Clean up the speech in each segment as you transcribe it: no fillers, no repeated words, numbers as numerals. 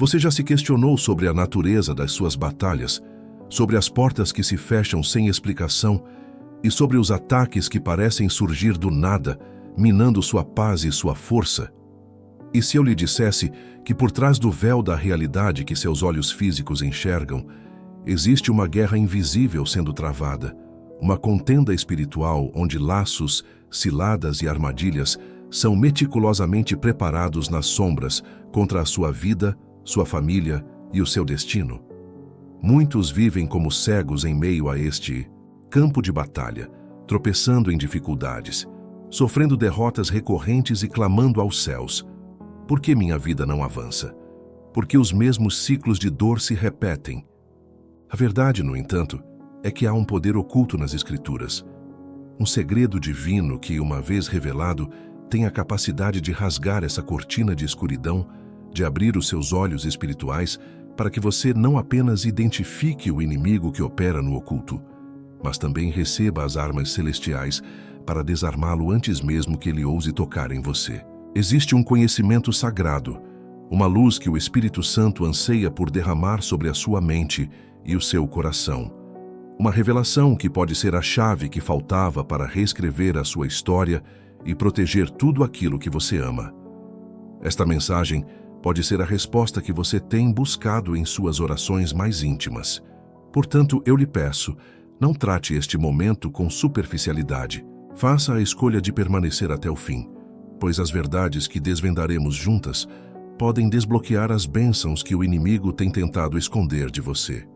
Você já se questionou sobre a natureza das suas batalhas, sobre as portas que se fecham sem explicação e sobre os ataques que parecem surgir do nada, minando sua paz e sua força? E se eu lhe dissesse que por trás do véu da realidade que seus olhos físicos enxergam, existe uma guerra invisível sendo travada, uma contenda espiritual onde laços, ciladas e armadilhas são meticulosamente preparados nas sombras contra a sua vida, sua família e o seu destino? Muitos vivem como cegos em meio a este campo de batalha, tropeçando em dificuldades, sofrendo derrotas recorrentes e clamando aos céus: por que minha vida não avança? Por que os mesmos ciclos de dor se repetem? A verdade, no entanto, é que há um poder oculto nas Escrituras, um segredo divino que, uma vez revelado, tem a capacidade de rasgar essa cortina de escuridão, de abrir os seus olhos espirituais para que você não apenas identifique o inimigo que opera no oculto, mas também receba as armas celestiais para desarmá-lo antes mesmo que ele ouse tocar em você. Existe um conhecimento sagrado, uma luz que o Espírito Santo anseia por derramar sobre a sua mente e o seu coração. Uma revelação que pode ser a chave que faltava para reescrever a sua história e proteger tudo aquilo que você ama. Esta mensagem pode ser a resposta que você tem buscado em suas orações mais íntimas. Portanto, eu lhe peço, não trate este momento com superficialidade. Faça a escolha de permanecer até o fim, pois as verdades que desvendaremos juntas podem desbloquear as bênçãos que o inimigo tem tentado esconder de você.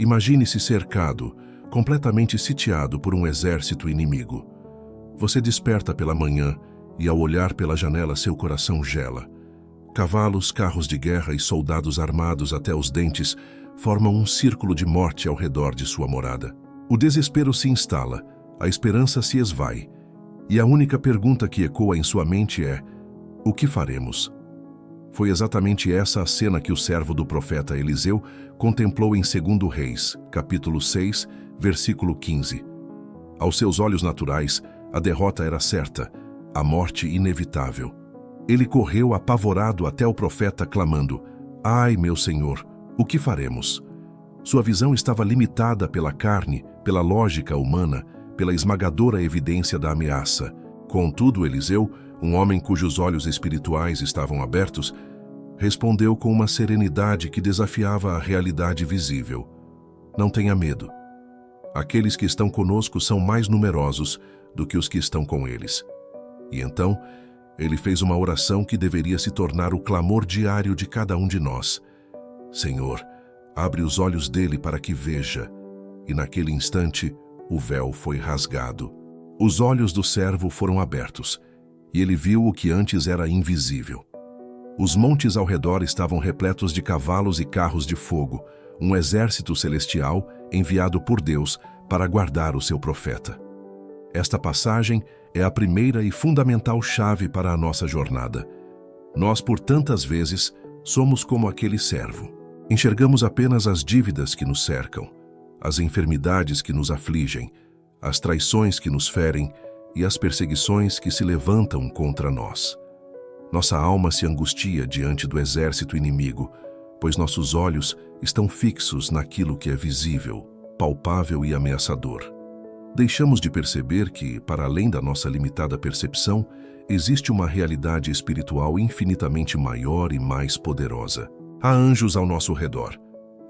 Imagine-se cercado, completamente sitiado por um exército inimigo. Você desperta pela manhã e, ao olhar pela janela, seu coração gela. Cavalos, carros de guerra e soldados armados até os dentes formam um círculo de morte ao redor de sua morada. O desespero se instala, a esperança se esvai, e a única pergunta que ecoa em sua mente é: o que faremos? Foi exatamente essa a cena que o servo do profeta Eliseu contemplou em 2 Reis, capítulo 6, versículo 15. Aos seus olhos naturais, a derrota era certa, a morte inevitável. Ele correu apavorado até o profeta, clamando: ai, meu senhor, o que faremos? Sua visão estava limitada pela carne, pela lógica humana, pela esmagadora evidência da ameaça. Contudo, Eliseu, um homem cujos olhos espirituais estavam abertos, respondeu com uma serenidade que desafiava a realidade visível: não tenha medo. Aqueles que estão conosco são mais numerosos do que os que estão com eles. E então, ele fez uma oração que deveria se tornar o clamor diário de cada um de nós: Senhor, abre os olhos dele para que veja. E naquele instante, o véu foi rasgado. Os olhos do servo foram abertos, e ele viu o que antes era invisível. Os montes ao redor estavam repletos de cavalos e carros de fogo, um exército celestial enviado por Deus para guardar o seu profeta. Esta passagem é a primeira e fundamental chave para a nossa jornada. Nós, por tantas vezes, somos como aquele servo. Enxergamos apenas as dívidas que nos cercam, as enfermidades que nos afligem, as traições que nos ferem e as perseguições que se levantam contra nós. Nossa alma se angustia diante do exército inimigo, pois nossos olhos estão fixos naquilo que é visível, palpável e ameaçador. Deixamos de perceber que, para além da nossa limitada percepção, existe uma realidade espiritual infinitamente maior e mais poderosa. Há anjos ao nosso redor.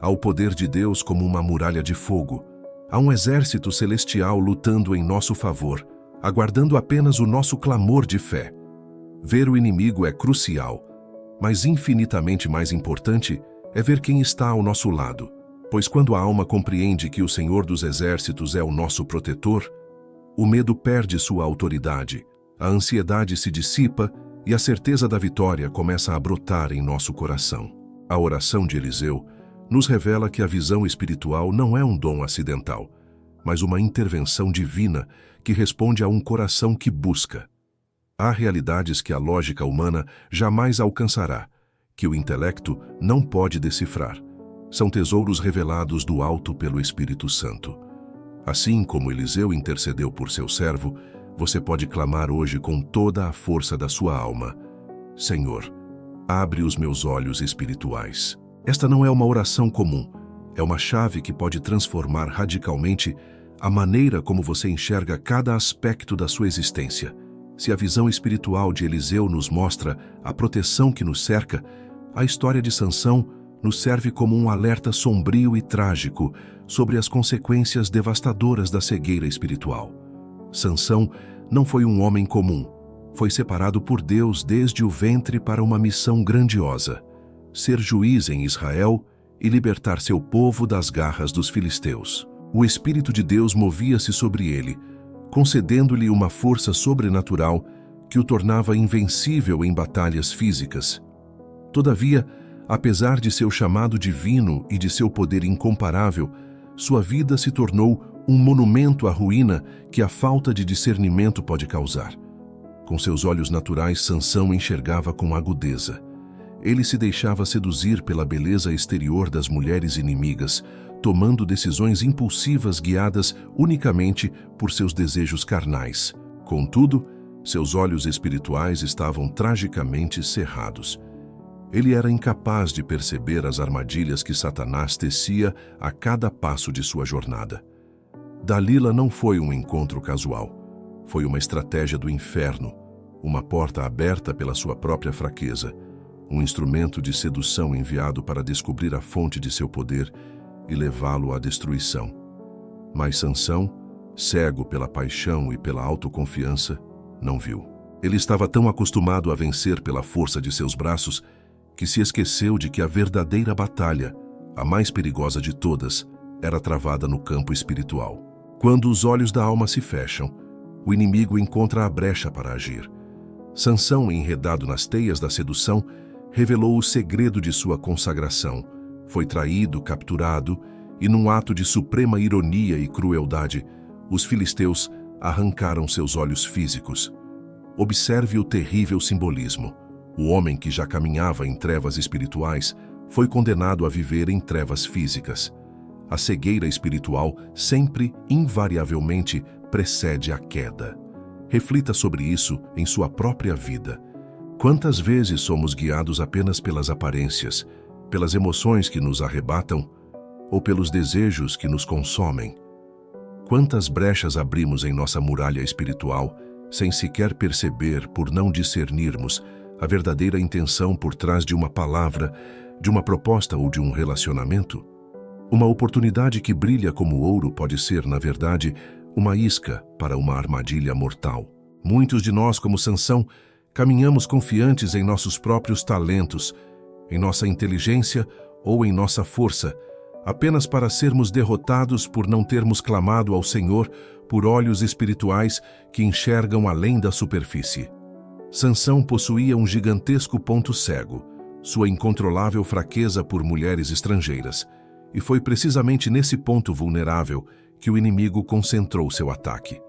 Há o poder de Deus como uma muralha de fogo. Há um exército celestial lutando em nosso favor, aguardando apenas o nosso clamor de fé. Ver o inimigo é crucial, mas infinitamente mais importante é ver quem está ao nosso lado. Pois quando a alma compreende que o Senhor dos Exércitos é o nosso protetor, o medo perde sua autoridade, a ansiedade se dissipa e a certeza da vitória começa a brotar em nosso coração. A oração de Eliseu nos revela que a visão espiritual não é um dom acidental, mas uma intervenção divina que responde a um coração que busca. Há realidades que a lógica humana jamais alcançará, que o intelecto não pode decifrar. São tesouros revelados do alto pelo Espírito Santo. Assim como Eliseu intercedeu por seu servo, você pode clamar hoje com toda a força da sua alma: Senhor, abre os meus olhos espirituais. Esta não é uma oração comum, é uma chave que pode transformar radicalmente a maneira como você enxerga cada aspecto da sua existência. Se a visão espiritual de Eliseu nos mostra a proteção que nos cerca, a história de Sansão nos serve como um alerta sombrio e trágico sobre as consequências devastadoras da cegueira espiritual. Sansão não foi um homem comum. Foi separado por Deus desde o ventre para uma missão grandiosa: ser juiz em Israel e libertar seu povo das garras dos filisteus. O Espírito de Deus movia-se sobre ele, concedendo-lhe uma força sobrenatural que o tornava invencível em batalhas físicas. Todavia, apesar de seu chamado divino e de seu poder incomparável, sua vida se tornou um monumento à ruína que a falta de discernimento pode causar. Com seus olhos naturais, Sansão enxergava com agudeza. Ele se deixava seduzir pela beleza exterior das mulheres inimigas, tomando decisões impulsivas guiadas unicamente por seus desejos carnais. Contudo, seus olhos espirituais estavam tragicamente cerrados. Ele era incapaz de perceber as armadilhas que Satanás tecia a cada passo de sua jornada. Dalila não foi um encontro casual. Foi uma estratégia do inferno, uma porta aberta pela sua própria fraqueza, um instrumento de sedução enviado para descobrir a fonte de seu poder e levá-lo à destruição. Mas Sansão, cego pela paixão e pela autoconfiança, não viu. Ele estava tão acostumado a vencer pela força de seus braços que se esqueceu de que a verdadeira batalha, a mais perigosa de todas, era travada no campo espiritual. Quando os olhos da alma se fecham, o inimigo encontra a brecha para agir. Sansão, enredado nas teias da sedução, revelou o segredo de sua consagração. Foi traído, capturado, e num ato de suprema ironia e crueldade, os filisteus arrancaram seus olhos físicos. Observe o terrível simbolismo. O homem que já caminhava em trevas espirituais foi condenado a viver em trevas físicas. A cegueira espiritual sempre, invariavelmente, precede a queda. Reflita sobre isso em sua própria vida. Quantas vezes somos guiados apenas pelas aparências, pelas emoções que nos arrebatam ou pelos desejos que nos consomem? Quantas brechas abrimos em nossa muralha espiritual sem sequer perceber, por não discernirmos a verdadeira intenção por trás de uma palavra, de uma proposta ou de um relacionamento? Uma oportunidade que brilha como ouro pode ser, na verdade, uma isca para uma armadilha mortal. Muitos de nós, como Sansão, caminhamos confiantes em nossos próprios talentos, em nossa inteligência ou em nossa força, apenas para sermos derrotados por não termos clamado ao Senhor por olhos espirituais que enxergam além da superfície. Sansão possuía um gigantesco ponto cego, sua incontrolável fraqueza por mulheres estrangeiras, e foi precisamente nesse ponto vulnerável que o inimigo concentrou seu ataque.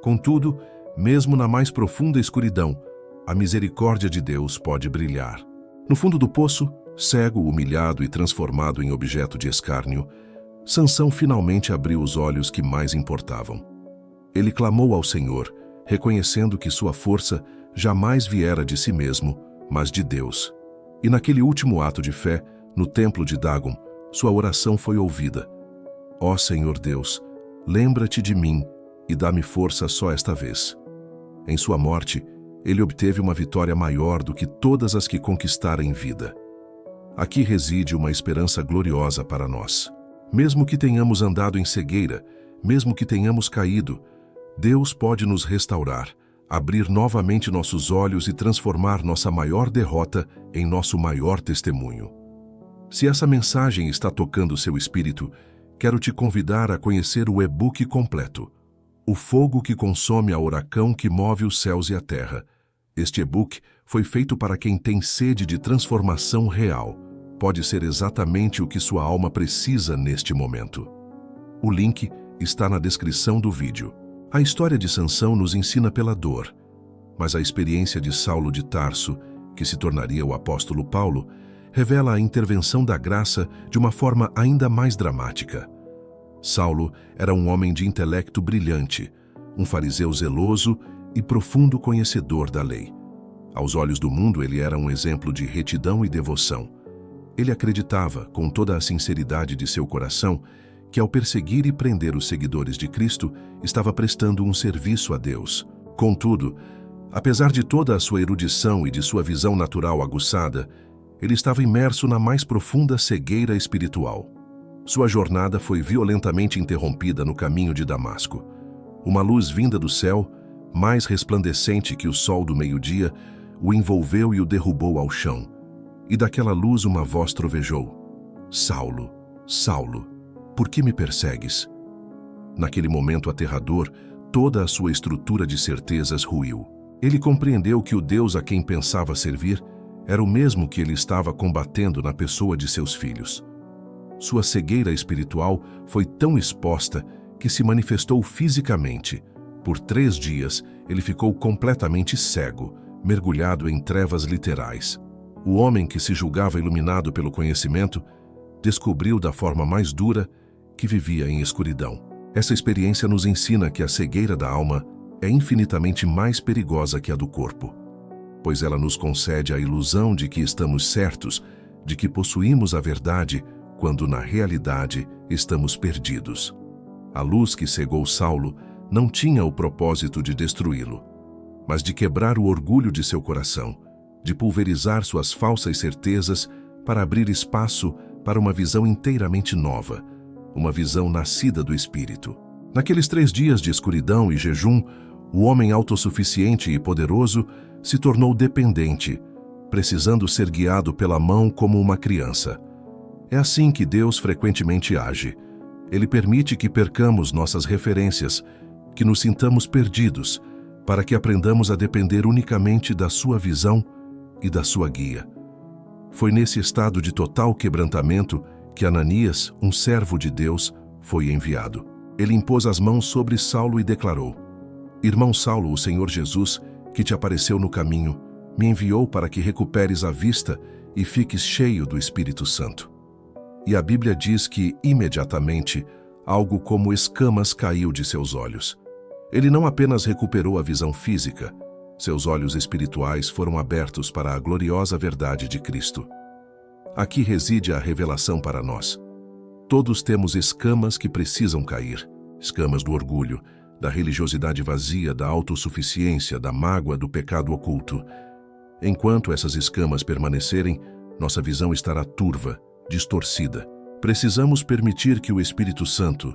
Contudo, mesmo na mais profunda escuridão, a misericórdia de Deus pode brilhar. No fundo do poço, cego, humilhado e transformado em objeto de escárnio, Sansão finalmente abriu os olhos que mais importavam. Ele clamou ao Senhor, reconhecendo que sua força jamais viera de si mesmo, mas de Deus. E naquele último ato de fé, no templo de Dagon, sua oração foi ouvida. Ó Senhor Deus, lembra-te de mim e dá-me força só esta vez. Em sua morte, ele obteve uma vitória maior do que todas as que conquistara em vida. Aqui reside uma esperança gloriosa para nós. Mesmo que tenhamos andado em cegueira, mesmo que tenhamos caído, Deus pode nos restaurar, abrir novamente nossos olhos e transformar nossa maior derrota em nosso maior testemunho. Se essa mensagem está tocando seu espírito, quero te convidar a conhecer o e-book completo, O Fogo que Consome a Oracão que Move os Céus e a Terra. Este e-book foi feito para quem tem sede de transformação real. Pode ser exatamente o que sua alma precisa neste momento. O link está na descrição do vídeo. A história de Sansão nos ensina pela dor, mas a experiência de Saulo de Tarso, que se tornaria o apóstolo Paulo, revela a intervenção da graça de uma forma ainda mais dramática. Saulo era um homem de intelecto brilhante, um fariseu zeloso e profundo conhecedor da lei. Aos olhos do mundo, ele era um exemplo de retidão e devoção. Ele acreditava, com toda a sinceridade de seu coração, que ao perseguir e prender os seguidores de Cristo, estava prestando um serviço a Deus. Contudo, apesar de toda a sua erudição e de sua visão natural aguçada, ele estava imerso na mais profunda cegueira espiritual. Sua jornada foi violentamente interrompida no caminho de Damasco. Uma luz vinda do céu, mais resplandecente que o sol do meio-dia, o envolveu e o derrubou ao chão. E daquela luz uma voz trovejou: Saulo, Saulo, por que me persegues? Naquele momento aterrador, toda a sua estrutura de certezas ruiu. Ele compreendeu que o Deus a quem pensava servir era o mesmo que ele estava combatendo na pessoa de seus filhos. Sua cegueira espiritual foi tão exposta que se manifestou fisicamente. Por 3 dias, ele ficou completamente cego, mergulhado em trevas literais. O homem que se julgava iluminado pelo conhecimento descobriu da forma mais dura que vivia em escuridão. Essa experiência nos ensina que a cegueira da alma é infinitamente mais perigosa que a do corpo, pois ela nos concede a ilusão de que estamos certos, de que possuímos a verdade, quando na realidade estamos perdidos. A luz que cegou Saulo não tinha o propósito de destruí-lo, mas de quebrar o orgulho de seu coração, de pulverizar suas falsas certezas para abrir espaço para uma visão inteiramente nova, uma visão nascida do Espírito. Naqueles 3 dias de escuridão e jejum, o homem autossuficiente e poderoso se tornou dependente, precisando ser guiado pela mão como uma criança. É assim que Deus frequentemente age. Ele permite que percamos nossas referências, que nos sintamos perdidos, para que aprendamos a depender unicamente da sua visão e da sua guia. Foi nesse estado de total quebrantamento que Ananias, um servo de Deus, foi enviado. Ele impôs as mãos sobre Saulo e declarou: Irmão Saulo, o Senhor Jesus, que te apareceu no caminho, me enviou para que recuperes a vista e fiques cheio do Espírito Santo. E a Bíblia diz que, imediatamente, algo como escamas caiu de seus olhos. Ele não apenas recuperou a visão física, seus olhos espirituais foram abertos para a gloriosa verdade de Cristo. Aqui reside a revelação para nós. Todos temos escamas que precisam cair, escamas do orgulho, da religiosidade vazia, da autossuficiência, da mágoa, do pecado oculto. Enquanto essas escamas permanecerem, nossa visão estará turva, distorcida. Precisamos permitir que o Espírito Santo,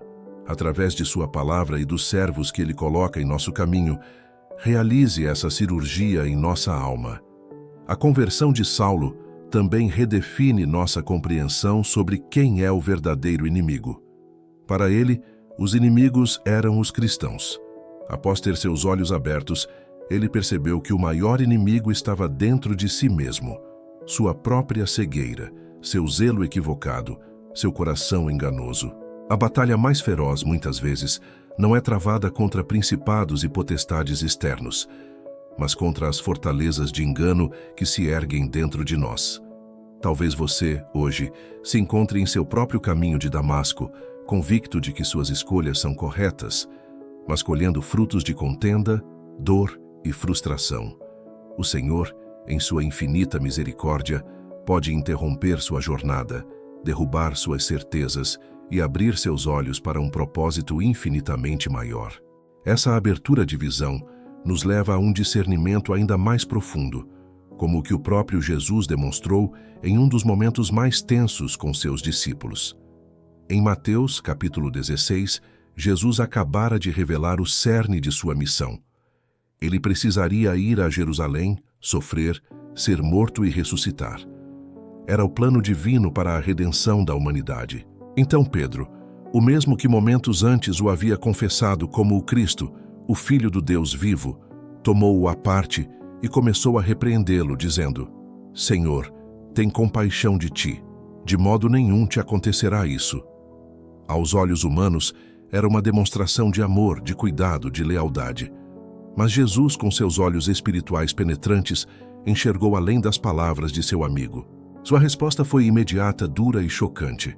através de sua palavra e dos servos que ele coloca em nosso caminho, realize essa cirurgia em nossa alma. A conversão de Saulo também redefine nossa compreensão sobre quem é o verdadeiro inimigo. Para ele, os inimigos eram os cristãos. Após ter seus olhos abertos, ele percebeu que o maior inimigo estava dentro de si mesmo, sua própria cegueira, seu zelo equivocado, seu coração enganoso. A batalha mais feroz, muitas vezes, não é travada contra principados e potestades externos, mas contra as fortalezas de engano que se erguem dentro de nós. Talvez você, hoje, se encontre em seu próprio caminho de Damasco, convicto de que suas escolhas são corretas, mas colhendo frutos de contenda, dor e frustração. O Senhor, em sua infinita misericórdia, pode interromper sua jornada, derrubar suas certezas e abrir seus olhos para um propósito infinitamente maior. Essa abertura de visão nos leva a um discernimento ainda mais profundo, como o que o próprio Jesus demonstrou em um dos momentos mais tensos com seus discípulos. Em Mateus, capítulo 16, Jesus acabara de revelar o cerne de sua missão. Ele precisaria ir a Jerusalém, sofrer, ser morto e ressuscitar. Era o plano divino para a redenção da humanidade. Então Pedro, o mesmo que momentos antes o havia confessado como o Cristo, o Filho do Deus vivo, tomou-o à parte e começou a repreendê-lo, dizendo: Senhor, tem compaixão de ti, de modo nenhum te acontecerá isso. Aos olhos humanos, era uma demonstração de amor, de cuidado, de lealdade. Mas Jesus, com seus olhos espirituais penetrantes, enxergou além das palavras de seu amigo. Sua resposta foi imediata, dura e chocante.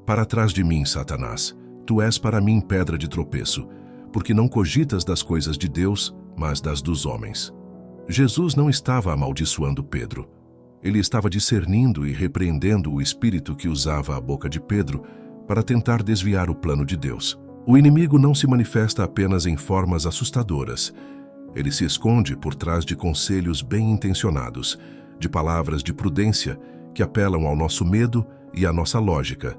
Para trás de mim, Satanás, tu és para mim pedra de tropeço, porque não cogitas das coisas de Deus, mas das dos homens. Jesus não estava amaldiçoando Pedro. Ele estava discernindo e repreendendo o espírito que usava a boca de Pedro para tentar desviar o plano de Deus. O inimigo não se manifesta apenas em formas assustadoras. Ele se esconde por trás de conselhos bem intencionados, de palavras de prudência que apelam ao nosso medo e à nossa lógica,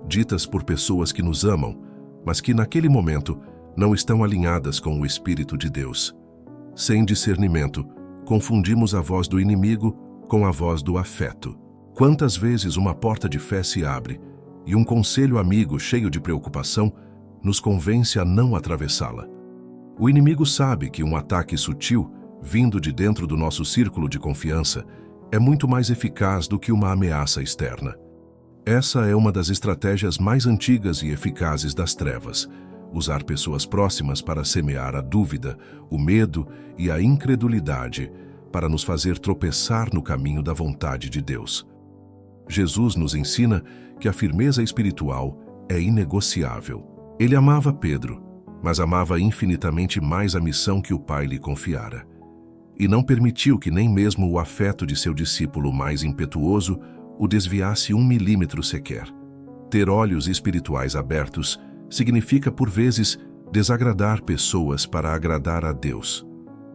ditas por pessoas que nos amam, mas que naquele momento não estão alinhadas com o Espírito de Deus. Sem discernimento, confundimos a voz do inimigo com a voz do afeto. Quantas vezes uma porta de fé se abre e um conselho amigo cheio de preocupação nos convence a não atravessá-la. O inimigo sabe que um ataque sutil, vindo de dentro do nosso círculo de confiança, é muito mais eficaz do que uma ameaça externa. Essa é uma das estratégias mais antigas e eficazes das trevas: usar pessoas próximas para semear a dúvida, o medo e a incredulidade, para nos fazer tropeçar no caminho da vontade de Deus. Jesus nos ensina que a firmeza espiritual é inegociável. Ele amava Pedro, mas amava infinitamente mais a missão que o Pai lhe confiara. E não permitiu que nem mesmo o afeto de seu discípulo mais impetuoso o desviasse 1 milímetro sequer. Ter olhos espirituais abertos significa, por vezes, desagradar pessoas para agradar a Deus.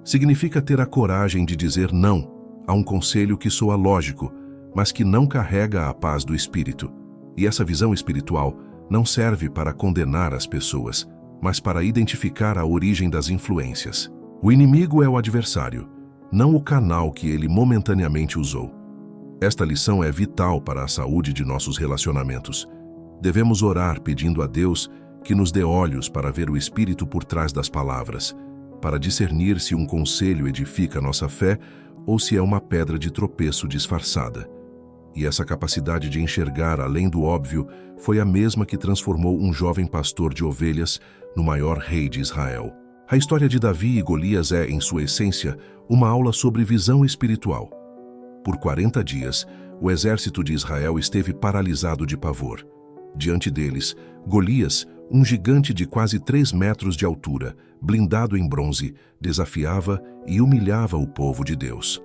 Significa ter a coragem de dizer não a um conselho que soa lógico, mas que não carrega a paz do Espírito. E essa visão espiritual não serve para condenar as pessoas, mas para identificar a origem das influências. O inimigo é o adversário, não o canal que ele momentaneamente usou. Esta lição é vital para a saúde de nossos relacionamentos. Devemos orar pedindo a Deus que nos dê olhos para ver o Espírito por trás das palavras, para discernir se um conselho edifica nossa fé ou se é uma pedra de tropeço disfarçada. E essa capacidade de enxergar além do óbvio foi a mesma que transformou um jovem pastor de ovelhas no maior rei de Israel. A história de Davi e Golias é, em sua essência, uma aula sobre visão espiritual. Por 40 dias, o exército de Israel esteve paralisado de pavor. Diante deles, Golias, um gigante de quase 3 metros de altura, blindado em bronze, desafiava e humilhava o povo de Deus.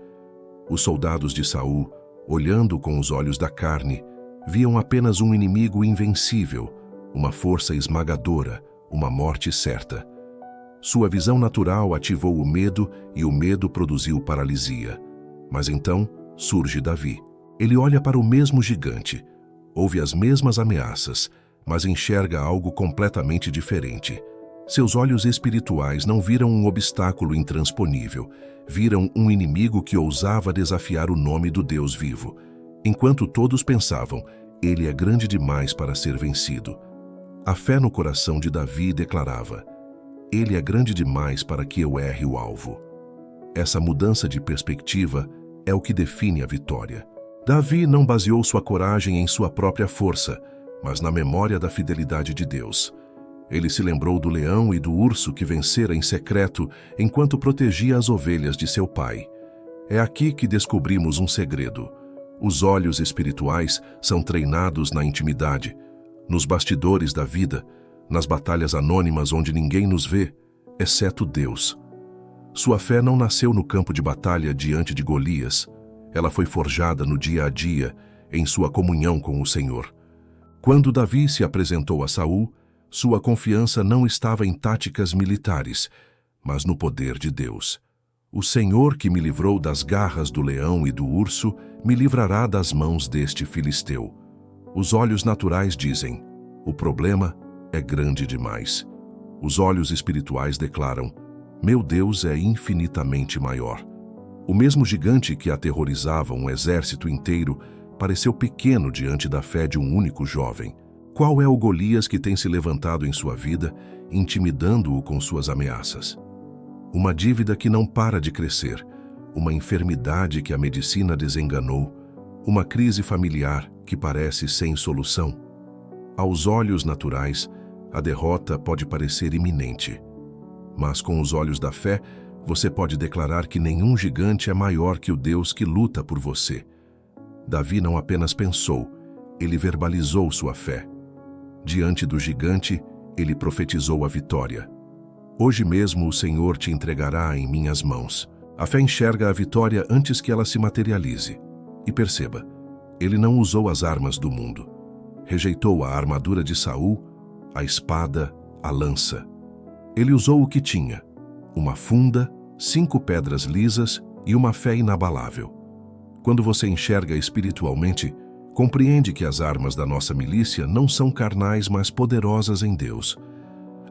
Os soldados de Saul, olhando com os olhos da carne, viam apenas um inimigo invencível, uma força esmagadora, uma morte certa. Sua visão natural ativou o medo e o medo produziu paralisia. Mas então surge Davi. Ele olha para o mesmo gigante, ouve as mesmas ameaças, mas enxerga algo completamente diferente. Seus olhos espirituais não viram um obstáculo intransponível, viram um inimigo que ousava desafiar o nome do Deus vivo. Enquanto todos pensavam, ele é grande demais para ser vencido. A fé no coração de Davi declarava: ele é grande demais para que eu erre o alvo. Essa mudança de perspectiva é o que define a vitória. Davi não baseou sua coragem em sua própria força, mas na memória da fidelidade de Deus. Ele se lembrou do leão e do urso que vencera em secreto enquanto protegia as ovelhas de seu pai. É aqui que descobrimos um segredo. Os olhos espirituais são treinados na intimidade, nos bastidores da vida, nas batalhas anônimas onde ninguém nos vê, exceto Deus. Sua fé não nasceu no campo de batalha diante de Golias. Ela foi forjada no dia a dia, em sua comunhão com o Senhor. Quando Davi se apresentou a Saul, sua confiança não estava em táticas militares, mas no poder de Deus. O Senhor que me livrou das garras do leão e do urso, me livrará das mãos deste filisteu. Os olhos naturais dizem: o problema é grande demais. Os olhos espirituais declaram: meu Deus é infinitamente maior. O mesmo gigante que aterrorizava um exército inteiro pareceu pequeno diante da fé de um único jovem. Qual é o Golias que tem se levantado em sua vida, intimidando-o com suas ameaças? Uma dívida que não para de crescer, uma enfermidade que a medicina desenganou, uma crise familiar que parece sem solução. Aos olhos naturais, a derrota pode parecer iminente. Mas com os olhos da fé, você pode declarar que nenhum gigante é maior que o Deus que luta por você. Davi não apenas pensou, ele verbalizou sua fé. Diante do gigante, ele profetizou a vitória. Hoje mesmo o Senhor te entregará em minhas mãos. A fé enxerga a vitória antes que ela se materialize. E perceba, ele não usou as armas do mundo. Rejeitou a armadura de Saul, a espada, a lança. Ele usou o que tinha: uma funda, 5 pedras lisas e uma fé inabalável. Quando você enxerga espiritualmente, compreende que as armas da nossa milícia não são carnais, mas poderosas em Deus.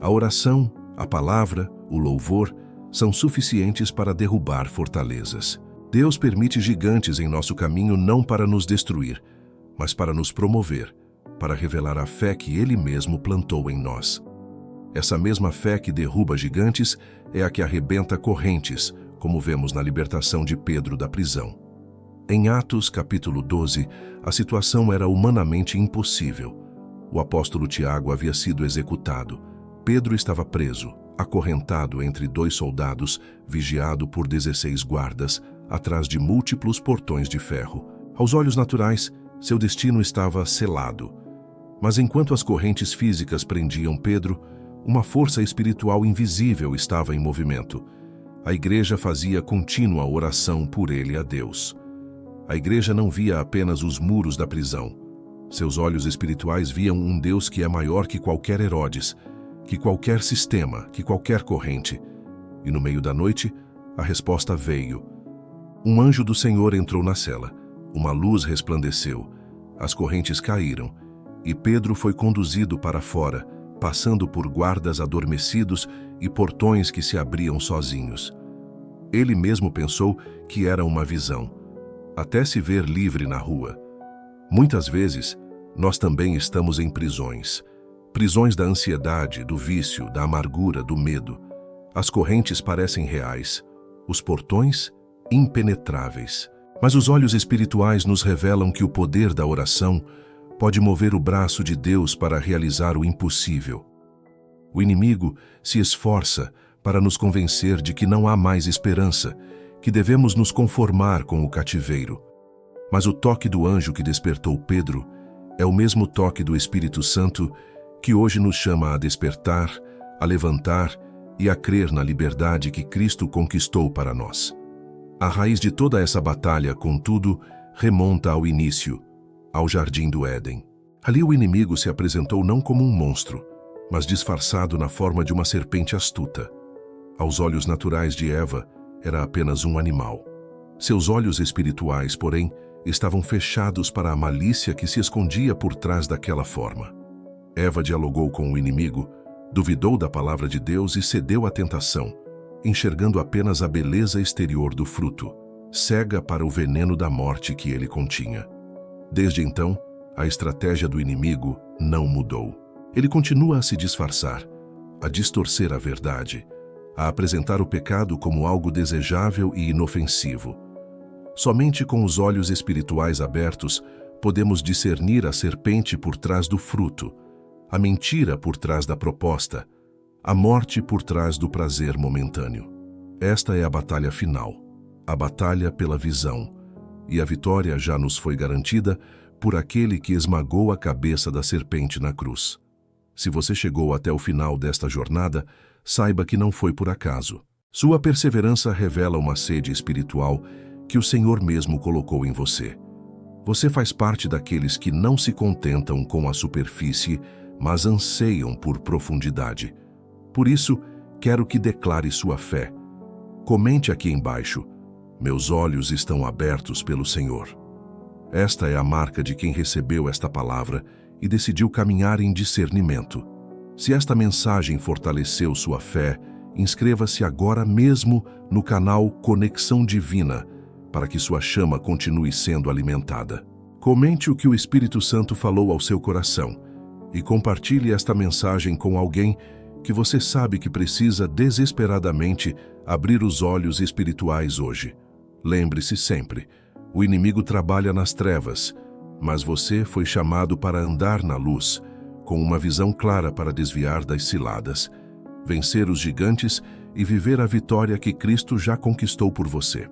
A oração, a palavra, o louvor são suficientes para derrubar fortalezas. Deus permite gigantes em nosso caminho não para nos destruir, mas para nos promover, para revelar a fé que Ele mesmo plantou em nós. Essa mesma fé que derruba gigantes é a que arrebenta correntes, como vemos na libertação de Pedro da prisão. Em Atos, capítulo 12, a situação era humanamente impossível. O apóstolo Tiago havia sido executado. Pedro estava preso, acorrentado entre 2 soldados, vigiado por 16 guardas, atrás de múltiplos portões de ferro. Aos olhos naturais, seu destino estava selado. Mas enquanto as correntes físicas prendiam Pedro, uma força espiritual invisível estava em movimento. A igreja fazia contínua oração por ele a Deus. A igreja não via apenas os muros da prisão. Seus olhos espirituais viam um Deus que é maior que qualquer Herodes, que qualquer sistema, que qualquer corrente. E no meio da noite, a resposta veio. Um anjo do Senhor entrou na cela. Uma luz resplandeceu. As correntes caíram. E Pedro foi conduzido para fora, passando por guardas adormecidos e portões que se abriam sozinhos. Ele mesmo pensou que era uma visão, até se ver livre na rua. Muitas vezes, nós também estamos em prisões. Prisões da ansiedade, do vício, da amargura, do medo. As correntes parecem reais, os portões impenetráveis. Mas os olhos espirituais nos revelam que o poder da oração pode mover o braço de Deus para realizar o impossível. O inimigo se esforça para nos convencer de que não há mais esperança, que devemos nos conformar com o cativeiro. Mas o toque do anjo que despertou Pedro é o mesmo toque do Espírito Santo que hoje nos chama a despertar, a levantar e a crer na liberdade que Cristo conquistou para nós. A raiz de toda essa batalha, contudo, remonta ao início, ao Jardim do Éden. Ali o inimigo se apresentou não como um monstro, mas disfarçado na forma de uma serpente astuta. Aos olhos naturais de Eva, era apenas um animal. Seus olhos espirituais, porém, estavam fechados para a malícia que se escondia por trás daquela forma. Eva dialogou com o inimigo, duvidou da palavra de Deus e cedeu à tentação, enxergando apenas a beleza exterior do fruto, cega para o veneno da morte que ele continha. Desde então, a estratégia do inimigo não mudou. Ele continua a se disfarçar, a distorcer a verdade, a apresentar o pecado como algo desejável e inofensivo. Somente com os olhos espirituais abertos podemos discernir a serpente por trás do fruto, a mentira por trás da proposta, a morte por trás do prazer momentâneo. Esta é a batalha final, a batalha pela visão, e a vitória já nos foi garantida por aquele que esmagou a cabeça da serpente na cruz. Se você chegou até o final desta jornada, saiba que não foi por acaso. Sua perseverança revela uma sede espiritual que o Senhor mesmo colocou em você. Você faz parte daqueles que não se contentam com a superfície, mas anseiam por profundidade. Por isso, quero que declare sua fé. Comente aqui embaixo: meus olhos estão abertos pelo Senhor. Esta é a marca de quem recebeu esta palavra e decidiu caminhar em discernimento. Se esta mensagem fortaleceu sua fé, inscreva-se agora mesmo no canal Conexão Divina, para que sua chama continue sendo alimentada. Comente o que o Espírito Santo falou ao seu coração e compartilhe esta mensagem com alguém que você sabe que precisa desesperadamente abrir os olhos espirituais hoje. Lembre-se sempre, o inimigo trabalha nas trevas, mas você foi chamado para andar na luz, com uma visão clara para desviar das ciladas, vencer os gigantes e viver a vitória que Cristo já conquistou por você.